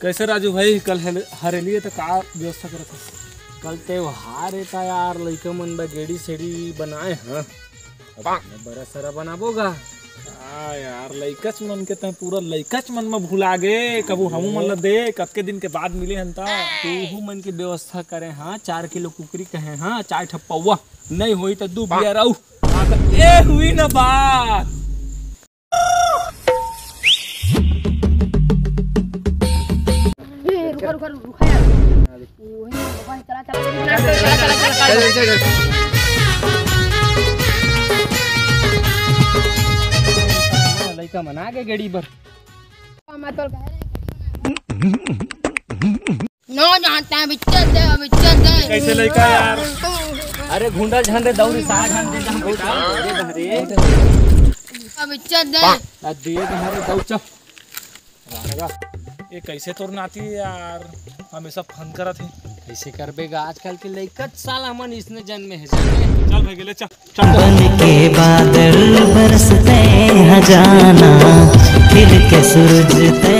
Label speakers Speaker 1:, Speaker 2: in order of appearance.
Speaker 1: कैसे राजू भाई कल हरेली तो का व्यवस्था करत है?
Speaker 2: कल त्योहार है यार, लइका मन बा गेड़ी सेड़ी बनाए हैं, बड़ा सारा बनाबोगा।
Speaker 1: यार लइकच मन के तय पूरा लइकच मन में भुला गे, कबू हमू मन ल दे कतके दिन के बाद मिले हन ता
Speaker 2: तू मन की व्यवस्था करे। हाँ 4 किलो कुकरी कहे, हाँ 4 ठप्पा नहीं हुई तो 2 बिया रहू।
Speaker 1: ए हुई ना बात।
Speaker 2: लइका मना के गड़ी पर
Speaker 3: नो जानता है बिच्चर दे।
Speaker 1: कैसे लइका यार?
Speaker 2: अरे घुंडा झंडे दौड़ी साग झंडे जहां बैठा दे
Speaker 3: बिच्चर दे
Speaker 2: दे दौ चप।
Speaker 1: ये कैसे तोर नाती यार हमेशा फोन करत है।
Speaker 2: कैसे करबेगा, आजकल के लइका साला मन इसने जन्मे है।
Speaker 1: चल भाई गेले चल
Speaker 4: बन के बादल बरसते हैं जाना, खिल के सूरज ते